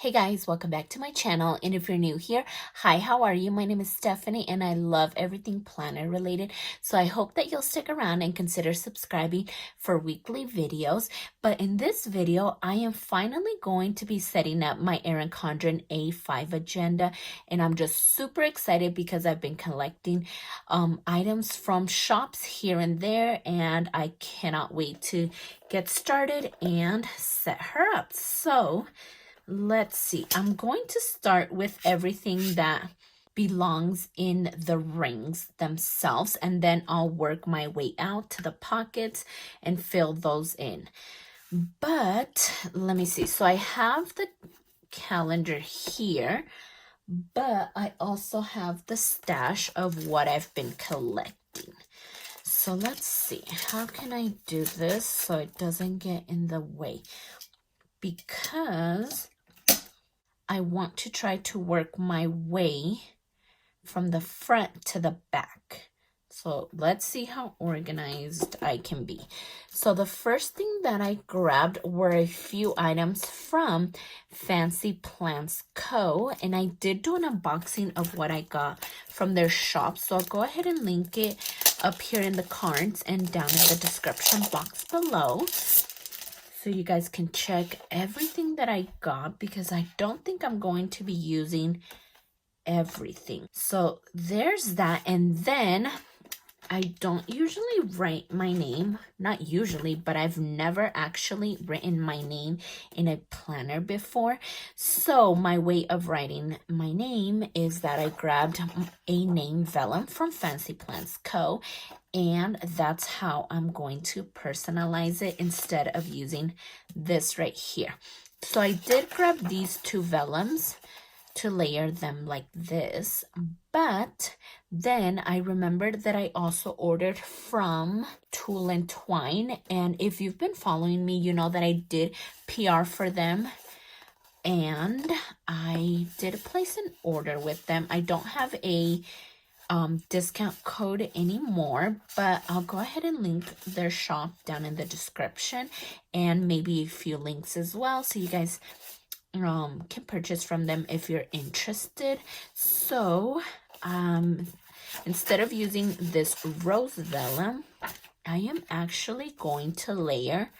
Hey guys, welcome back to my channel, and if you're new here, hi, how are you? My name is Stephany and I love everything planner related, so I hope that you'll stick around and consider subscribing for weekly videos. But in this video, I am finally going to be setting up my Erin Condren A5 agenda, and I'm just super excited because I've been collecting items from shops here and there, and I cannot wait to get started and set her up. So let's see. I'm going to start with everything that belongs in the rings themselves, and then I'll work my way out to the pockets and fill those in. But let me see. So I have the calendar here, but I also have the stash of what I've been collecting. So let's see. How can I do this so it doesn't get in the way? Because I want to try to work my way from the front to the back. So let's see how organized I can be. So the first thing that I grabbed were a few items from Fancy Plans Co. And I did do an unboxing of what I got from their shop. So I'll go ahead and link it up here in the cards and down in the description box below, so you guys can check everything that I got, because I don't think I'm going to be using everything. So there's that. And then I don't usually write my name, not usually, but I've never actually written my name in a planner before. So my way of writing my name is that I grabbed a name vellum from Fancy Plans Co. And that's how I'm going to personalize it instead of using this right here. So I did grab these two vellums to layer them like this, but then I remembered that I also ordered from Tool and Twine, and if you've been following me, you know that I did PR for them and I did place an order with them. I don't have a discount code anymore, but I'll go ahead and link their shop down in the description, and maybe a few links as well, so you guys can purchase from them if you're interested. So instead of using this rose vellum, I am actually going to layer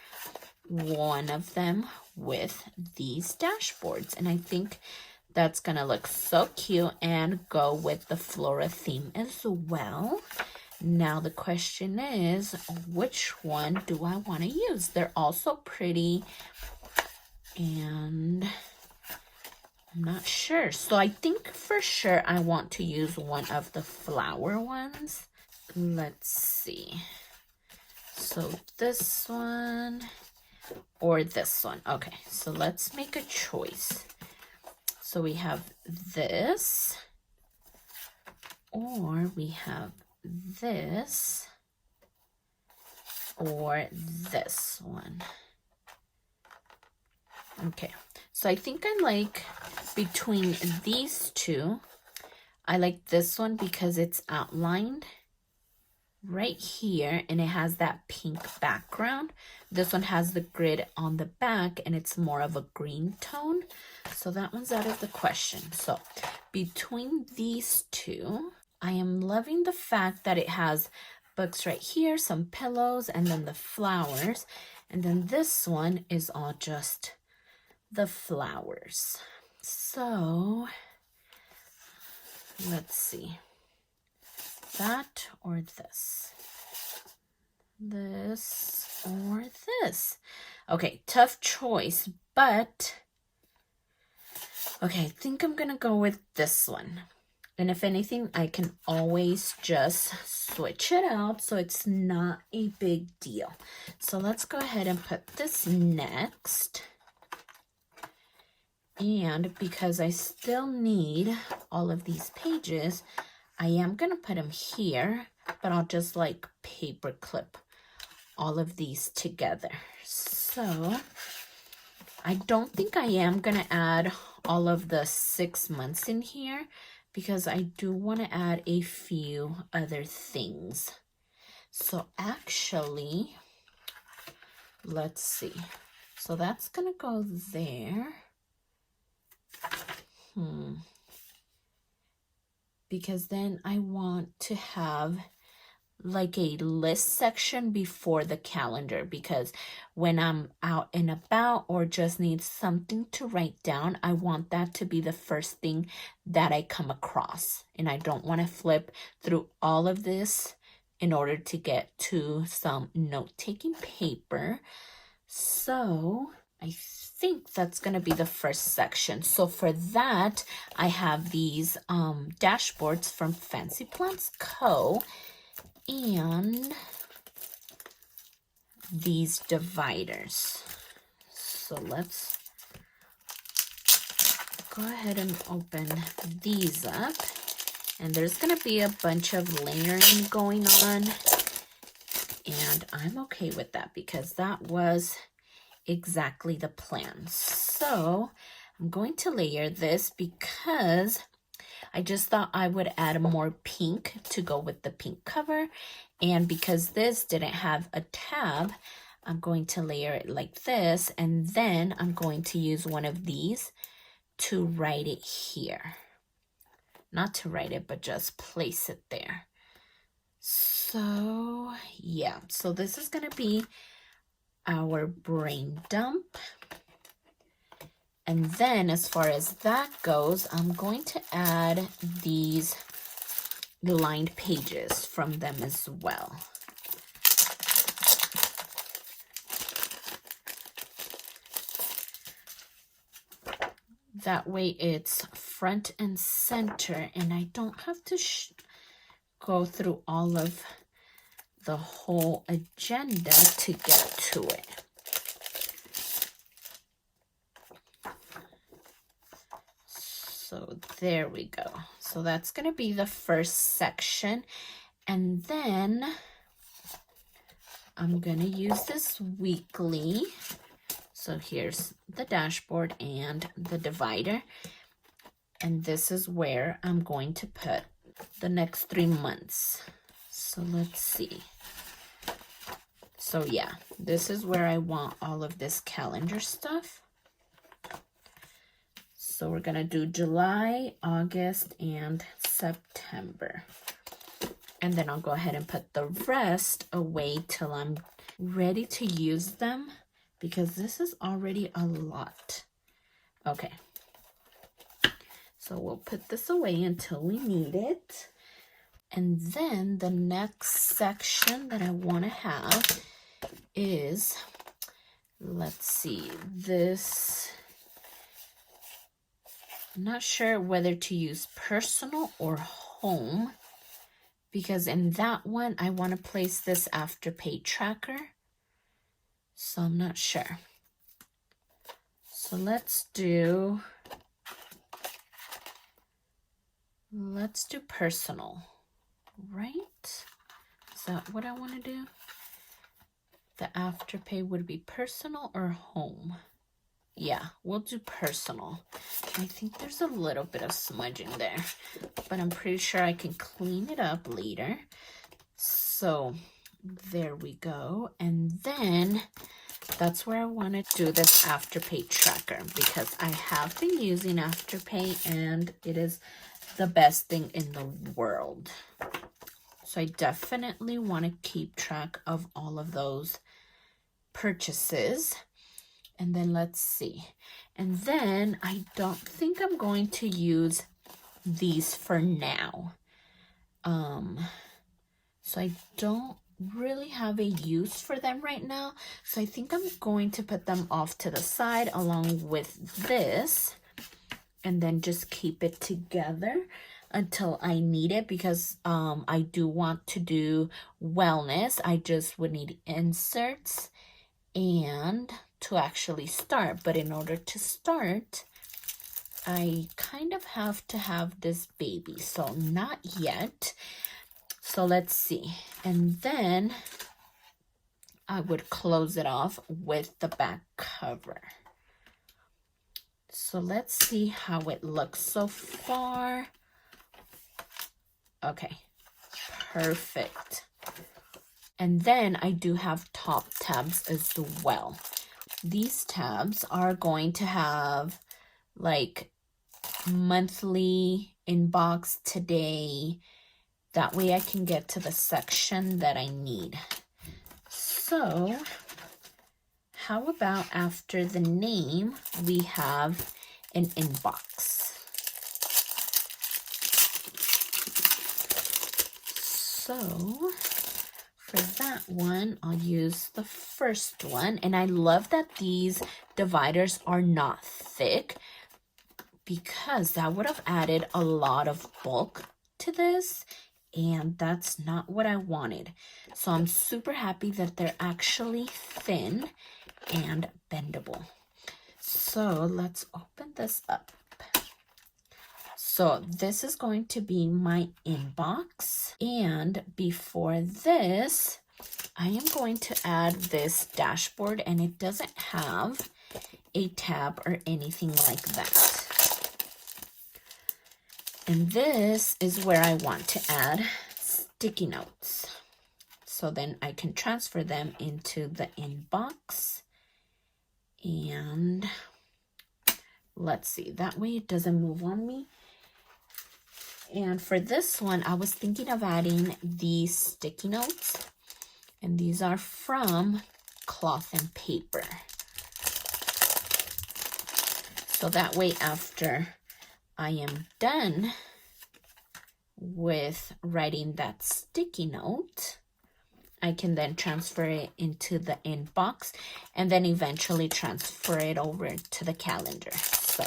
one of them with these dashboards, and I think that's gonna look so cute and go with the Flora theme as well. Now the question is, which one do I want to use? They're all so pretty, and I'm not sure. So I think for sure I want to use one of the flower ones. Let's see. So this one or this one. Okay, so let's make a choice. So we have this, or we have this, or this one. Okay, so I think I like between these two, I like this one because it's outlined right here and it has that pink background. This one has the grid on the back and it's more of a green tone. So that one's out of the question. So between these two, I am loving the fact that it has books right here, some pillows, and then the flowers. And then this one is all just the flowers. So let's see. That or this. This or this. Okay, tough choice, but okay, I think I'm gonna go with this one. And if anything, I can always just switch it out, so it's not a big deal. So let's go ahead and put this next. And because I still need all of these pages, I am gonna put them here, but I'll just like paper clip all of these together. So I don't think I am gonna add all of the 6 months in here, because I do want to add a few other things. So actually, let's see. So that's gonna go there. Because then I want to have like a list section before the calendar, because when I'm out and about or just need something to write down, I want that to be the first thing that I come across, and I don't want to flip through all of this in order to get to some note-taking paper. So I think that's going to be the first section. So for that, I have these dashboards from Fancy Plants Co. and these dividers. So let's go ahead and open these up. And there's going to be a bunch of layering going on. And I'm okay with that because that was exactly the plan. So I'm going to layer this because I just thought I would add more pink to go with the pink cover. And because this didn't have a tab, I'm going to layer it like this. And then I'm going to use one of these to write it here. Not to write it, but just place it there. So yeah, so this is going to be our brain dump. And then as far as that goes, I'm going to add these lined pages from them as well. That way it's front and center, and I don't have to go through all of the whole agenda to get to it. So there we go. So that's going to be the first section. And then I'm going to use this weekly. So here's the dashboard and the divider. And this is where I'm going to put the next 3 months. So let's see. So yeah, this is where I want all of this calendar stuff. So we're going to do July, August, and September. And then I'll go ahead and put the rest away till I'm ready to use them, because this is already a lot. Okay. So we'll put this away until we need it. And then the next section that I want to have is, let's see, this. I'm not sure whether to use personal or home, because in that one, I want to place this Afterpay tracker. So I'm not sure. So let's do personal, right? Is that what I want to do? The Afterpay would be personal or home? Yeah, we'll do personal. I think there's a little bit of smudging there, but I'm pretty sure I can clean it up later. So there we go. And then that's where I want to do this Afterpay tracker, because I have been using Afterpay and it is the best thing in the world. So I definitely want to keep track of all of those purchases. And then let's see. And then I don't think I'm going to use these for now. So I don't really have a use for them right now. So I think I'm going to put them off to the side along with this, and then just keep it together until I need it, because I do want to do wellness. I just would need inserts and to actually start. But in order to start, I kind of have to have this baby. So not yet. So let's see. And then I would close it off with the back cover. So let's see how it looks so far. Okay, perfect. And then I do have top tabs as well. These tabs are going to have like monthly inbox today. That way I can get to the section that I need. So how about after the name, we have an inbox. So for that one, I'll use the first one. And I love that these dividers are not thick, because that would have added a lot of bulk to this, and that's not what I wanted. So I'm super happy that they're actually thin and bendable. So let's open this up. So this is going to be my inbox, and before this, I am going to add this dashboard, and it doesn't have a tab or anything like that. And this is where I want to add sticky notes. So then I can transfer them into the inbox. And let's see, that way it doesn't move on me. And for this one, I was thinking of adding these sticky notes. And these are from Cloth and Paper. So that way, after I am done with writing that sticky note, I can then transfer it into the inbox and then eventually transfer it over to the calendar. So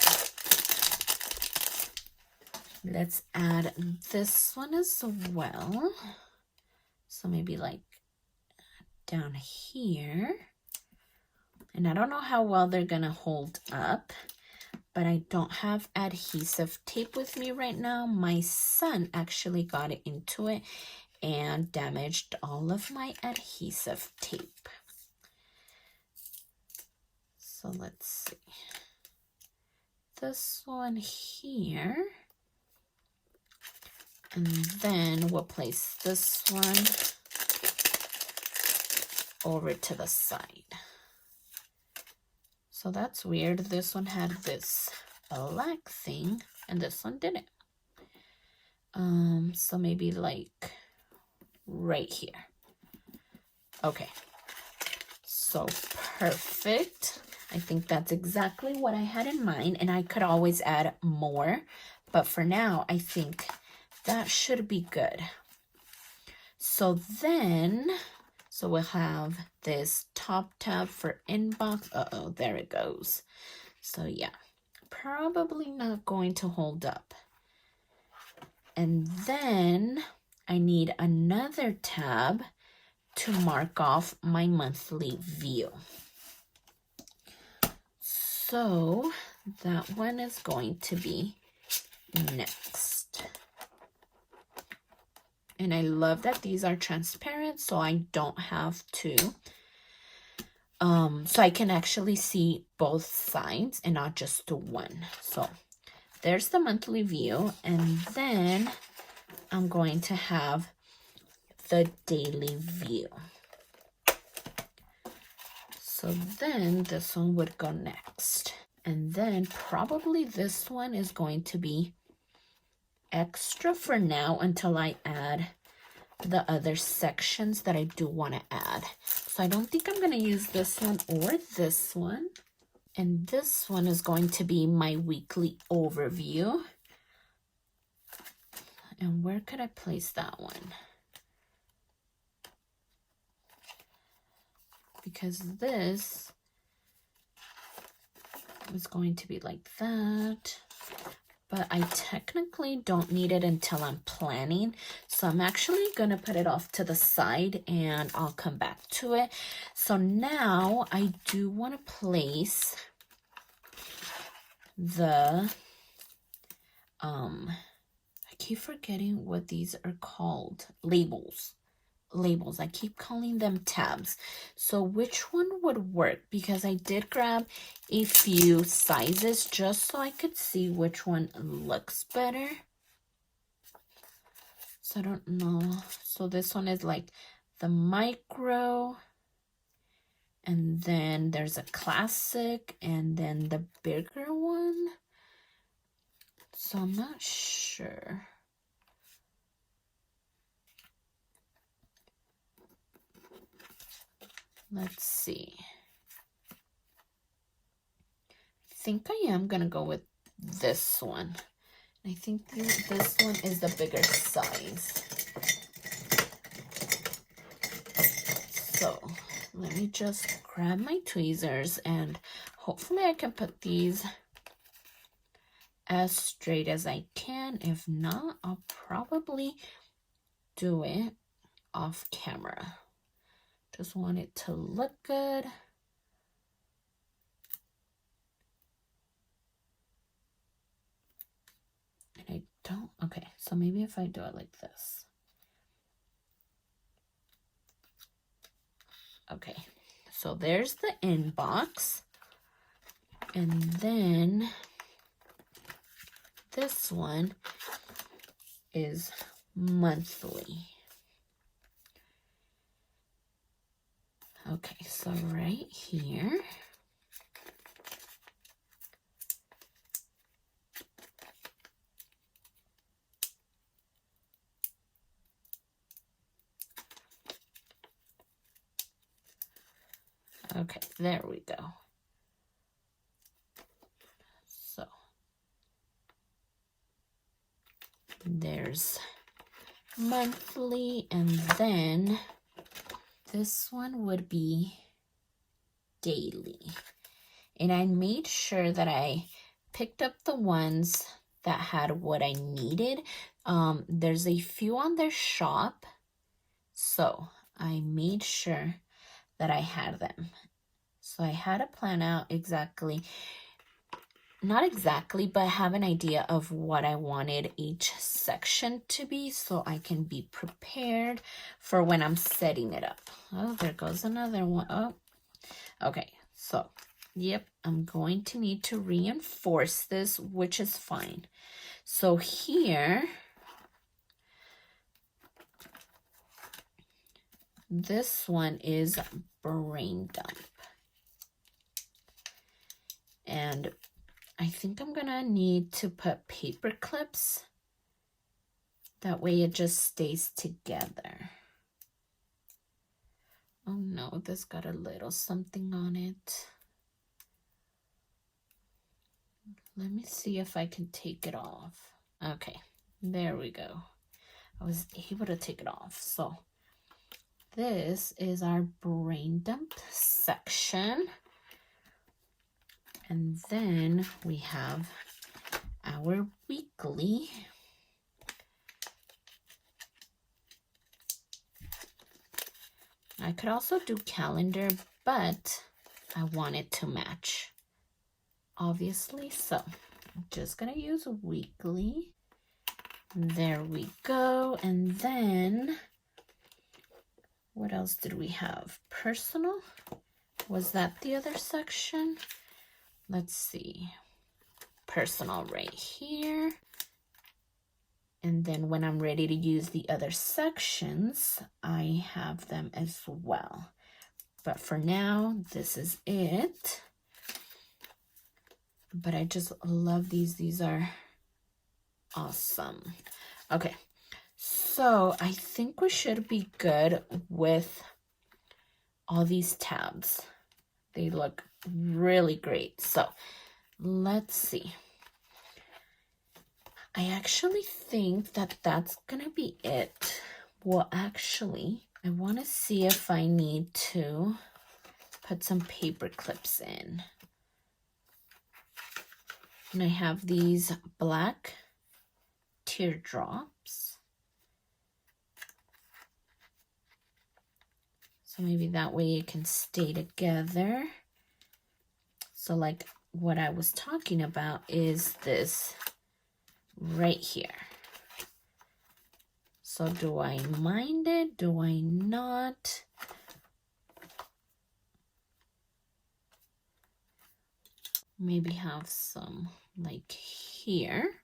let's add this one as well. So maybe like down here. And I don't know how well they're gonna hold up, but I don't have adhesive tape with me right now. My son actually got into it and damaged all of my adhesive tape. So let's see. This one here. And then we'll place this one over to the side. So that's weird. This one had this black thing and this one didn't. So maybe like right here. Okay. So perfect. I think that's exactly what I had in mind, and I could always add more, but for now, I think that should be good. So then, so we'll have this top tab for inbox. Uh-oh, there it goes. So yeah, probably not going to hold up. And then I need another tab to mark off my monthly view. So that one is going to be next. And I love that these are transparent, so I don't have to, so I can actually see both sides and not just the one. So there's the monthly view, and then I'm going to have the daily view. So then this one would go next. And then probably this one is going to be extra for now until I add the other sections that I do want to add. So I don't think I'm going to use this one or this one. And this one is going to be my weekly overview. And where could I place that one? Because this is going to be like that. But I technically don't need it until I'm planning. So I'm actually going to put it off to the side and I'll come back to it. So now I do want to place the, I keep forgetting what these are called. Labels. I keep calling them tabs. So which one would work? Because I did grab a few sizes just so I could see which one looks better. So I don't know. So this one is like the micro, and then there's a classic, and then the bigger one. So I'm not sure. Let's see. I think I am gonna go with this one. I think this one is the bigger size. So let me just grab my tweezers and hopefully I can put these as straight as I can. If not, I'll probably do it off camera. Just want it to look good. And I don't, okay, so maybe if I do it like this. Okay, so there's the inbox. And then this one is monthly. Okay, so right here. Okay, there we go. So there's monthly, and then this one would be daily. And I made sure that I picked up the ones that had what I needed. There's a few on their shop, so I made sure that I had them. So I had to plan out exactly, not exactly, but have an idea of what I wanted each section to be so I can be prepared for when I'm setting it up. Oh, there goes another one. Oh, okay. So, yep, I'm going to need to reinforce this, which is fine. So here, this one is brain dump. And I think I'm gonna need to put paper clips. That way it just stays together. Oh no, this got a little something on it. Let me see if I can take it off. Okay, there we go. I was able to take it off. So this is our brain dump section. And then we have our weekly. I could also do calendar, but I want it to match, obviously. So I'm just gonna use weekly. There we go. And then what else did we have? Personal. Was that the other section? Let's see. Personal right here. And then when I'm ready to use the other sections, I have them as well. But for now, this is it. But I just love these. These are awesome. Okay, so I think we should be good with all these tabs. They look really great. So let's see. I actually think that that's gonna be it. Well, actually, I want to see if I need to put some paper clips in. And I have these black teardrops. So maybe that way it can stay together. So like what I was talking about is this right here. So do I mind it? Do I not? Maybe have some like here.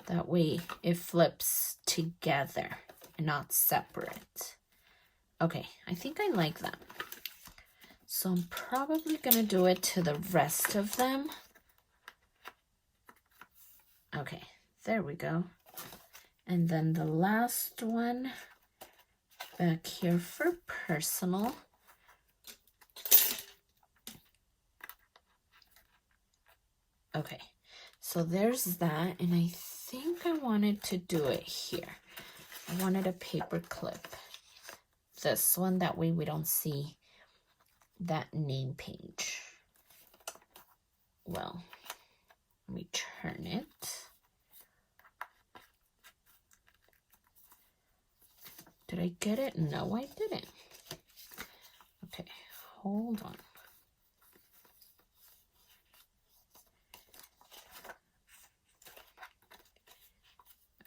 That way it flips together and not separate. Okay, I think I like that. So I'm probably gonna do it to the rest of them. Okay, there we go. And then the last one back here for personal. Okay, so there's that, and I think I wanted to do it here. I wanted a paper clip. This one, that way we don't see that name page. Well, let me turn it. Did I get it? No, I didn't. Okay, hold on.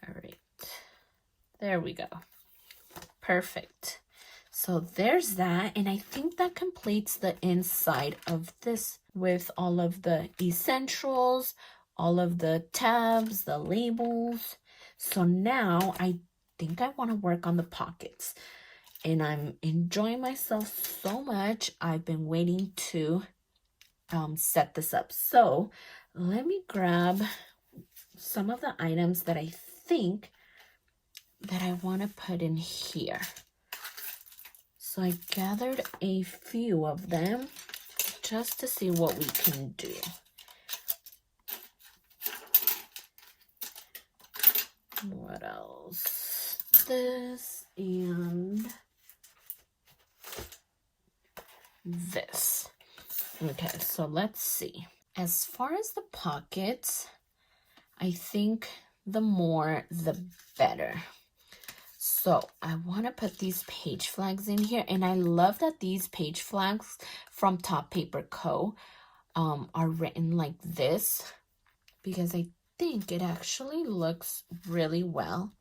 All right, there we go. Perfect. So there's that, and I think that completes the inside of this with all of the essentials, all of the tabs, the labels. So now I think I want to work on the pockets, and I'm enjoying myself so much. I've been waiting to set this up. So let me grab some of the items that I think that I want to put in here. So I gathered a few of them just to see what we can do. What else? This and this. Okay, so let's see. As far as the pockets, I think the more the better. So I want to put these page flags in here, and I love that these page flags from Top Paper Co. Are written like this, because I think it actually looks really well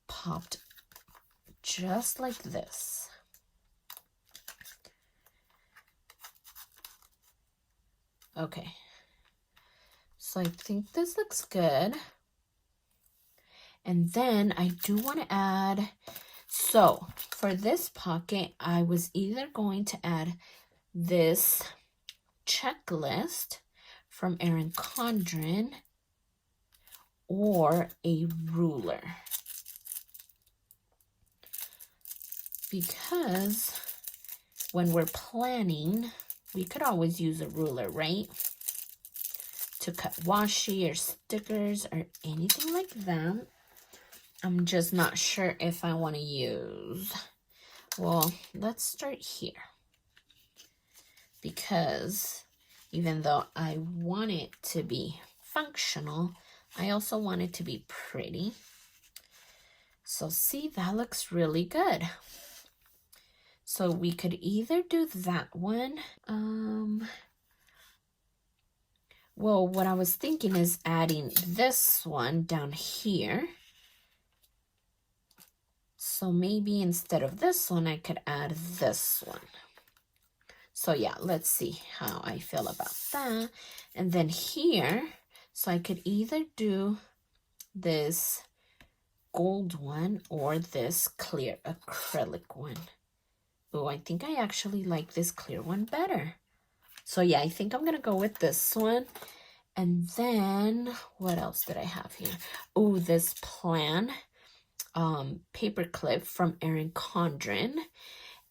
popped just like this. Okay, so I think this looks good. And then I do want to add, so for this pocket, I was either going to add this checklist from Erin Condren or a ruler. Because when we're planning, we could always use a ruler, right? To cut washi or stickers or anything like that. I'm just not sure if I want to use. Well, let's start here. Because even though I want it to be functional, I also want it to be pretty. So see, that looks really good. So we could either do that one. Well, what I was thinking is adding this one down here. So maybe instead of this one, I could add this one. So yeah, let's see how I feel about that. And then here, so I could either do this gold one or this clear acrylic one. Oh, I think I actually like this clear one better. So yeah, I think I'm going to go with this one. And then what else did I have here? Oh, this plan paper clip from Erin Condren,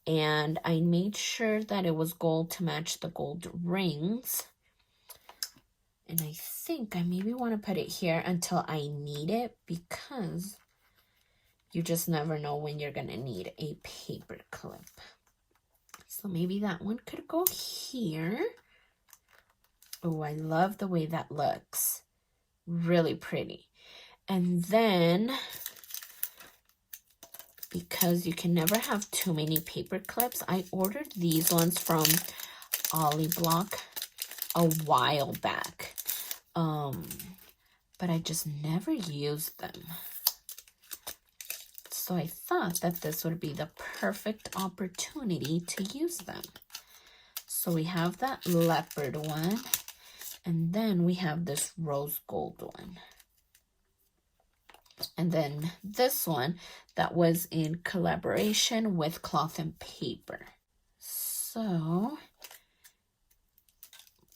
and I made sure that it was gold to match the gold rings. And I think I maybe want to put it here until I need it, because you just never know when you're gonna need a paper clip. So maybe that one could go here. Oh, I love the way that looks. Really pretty. And then, because you can never have too many paper clips, I ordered these ones from Oliblock a while back. But I just never used them. So I thought that this would be the perfect opportunity to use them. So we have that leopard one, and then we have this rose gold one. And then this one that was in collaboration with Cloth and Paper. So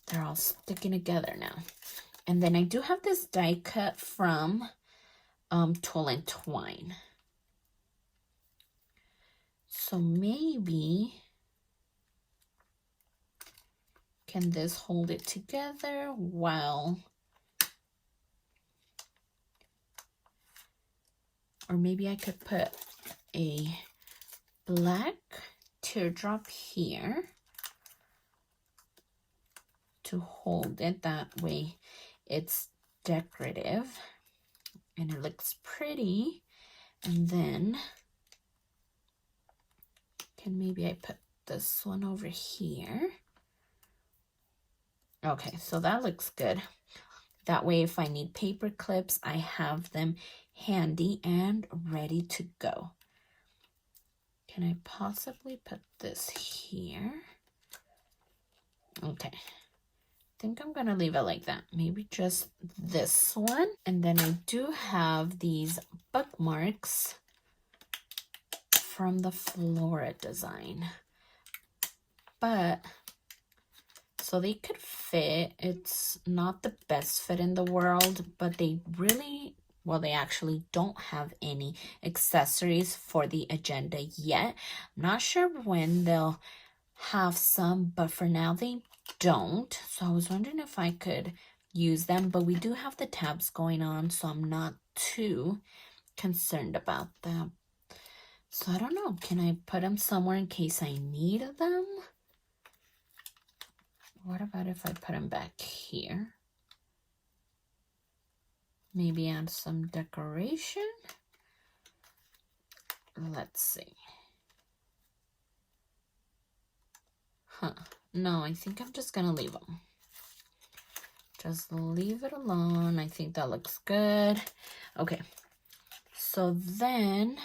they're all sticking together now. And then I do have this die cut from Tool and Twine. So maybe, can this hold it together while, or maybe I could put a black teardrop here to hold it. That way it's decorative and it looks pretty. And then can maybe I put this one over here. Okay, so that looks good. That way if I need paper clips, I have them handy and ready to go. Can I possibly put this here? Okay, I think I'm gonna leave it like that. Maybe just this one. And then I do have these bookmarks from the Flora design. But, so they could fit. It's not the best fit in the world, but they really, well, they actually don't have any accessories for the agenda yet. I'm not sure when they'll have some, but for now they don't. So I was wondering if I could use them, but we do have the tabs going on, so I'm not too concerned about them. So I don't know, can I put them somewhere in case I need them? What about if I put them back here? Maybe add some decoration. Let's see. No, I think I'm just gonna leave them. Just leave it alone. I think that looks good. Okay, so then,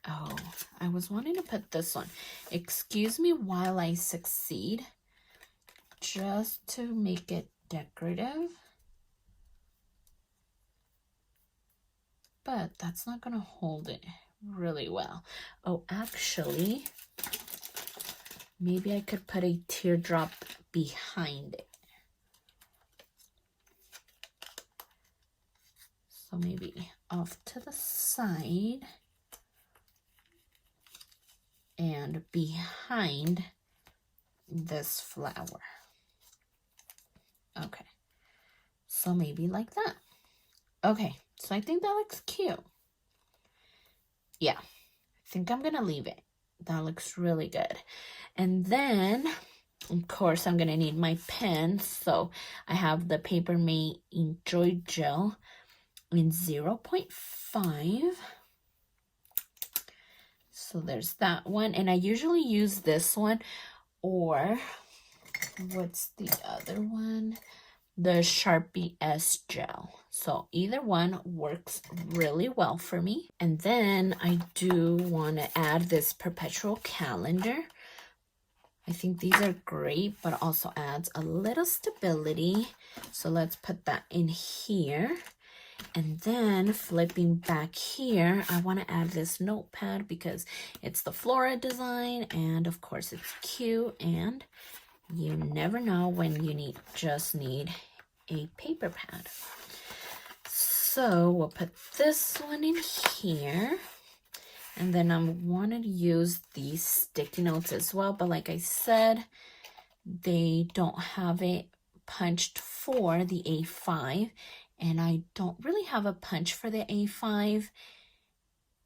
oh, I was wanting to put this one. Excuse me while I succeed, just to make it decorative. But that's not gonna hold it really well. Oh, actually, maybe I could put a teardrop behind it. So maybe off to the side and behind this flower. Okay, so maybe like that. Okay, so I think that looks cute. Yeah, I think I'm gonna leave it. That looks really good. And then, of course, I'm gonna need my pen. So I have the Paper Mate Enjoy Gel in 0.5. So there's that one. And I usually use this one, or what's the other one? The Sharpie S Gel. So either one works really well for me. And then I do want to add this perpetual calendar. I think these are great, but also adds a little stability. So let's put that in here. And then flipping back here, I want to add this notepad because it's the Flora design, and of course it's cute, and you never know when you just need a paper pad. So we'll put this one in here. And then I wanted to use these sticky notes as well. But like I said, they don't have it punched for the A5. And I don't really have a punch for the A5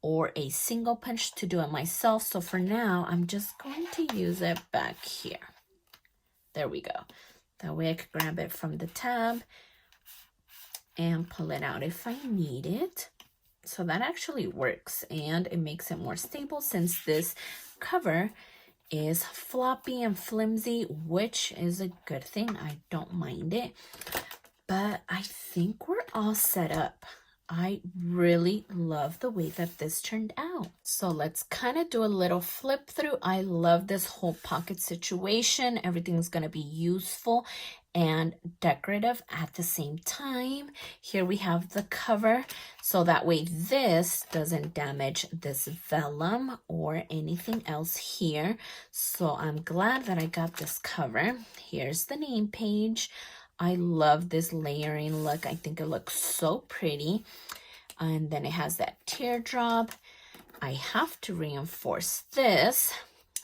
or a single punch to do it myself. So for now, I'm just going to use it back here. There we go. That way I could grab it from the tab and pull it out if I need it. So that actually works, and it makes it more stable since this cover is floppy and flimsy, which is a good thing. I don't mind it. But I think we're all set up. I really love the way that this turned out. So let's kind of do a little flip through. I love this whole pocket situation. Everything's going to be useful and decorative at the same time. Here we have the cover, so that way this doesn't damage this vellum or anything else here. So I'm glad that I got this cover. Here's the name page. I love this layering look. I think it looks so pretty. And then it has that teardrop. I have to reinforce this.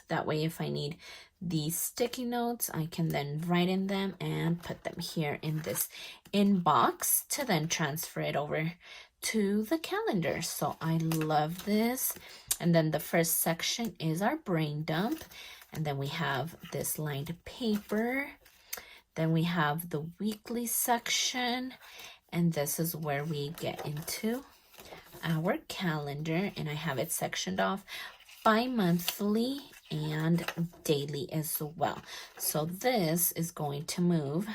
That way, if I need these sticky notes, I can then write in them and put them here in this inbox to then transfer it over to the calendar. So I love this. And then the first section is our brain dump. And then we have this lined paper. Then we have the weekly section. And this is where we get into our calendar. And I have it sectioned off bi-monthly and daily as well. So this is going to move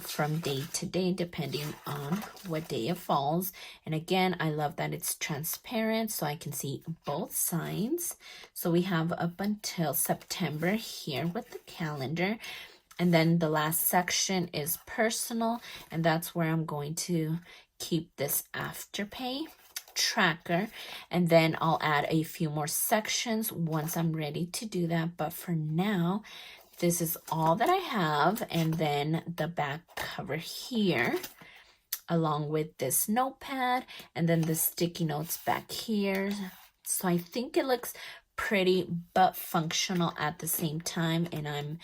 from day to day depending on what day it falls. And again, I love that it's transparent so I can see both sides. So we have up until September here with the calendar. And then the last section is personal, and that's where I'm going to keep this Afterpay tracker, and then I'll add a few more sections once I'm ready to do that. But for now, this is all that I have. And then the back cover here, along with this notepad, and then the sticky notes back here. So I think it looks pretty but functional at the same time, and I'm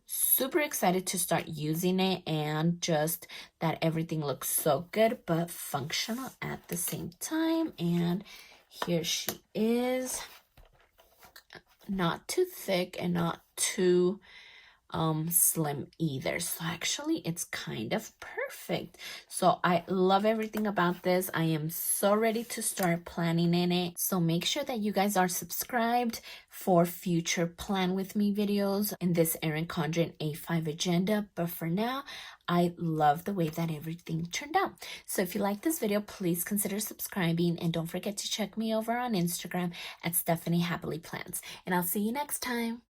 super excited to start using it, and just that everything looks so good but functional at the same time. And here she is, not too thick and not too slim either. So actually it's kind of perfect. So I love everything about this. I am so ready to start planning in it. So make sure that you guys are subscribed for future plan with me videos in this Erin Condren A5 agenda. But for now, I love the way that everything turned out. So if you like this video, please consider subscribing, and don't forget to check me over on Instagram at stephanyhappilyplans. And I'll see you next time.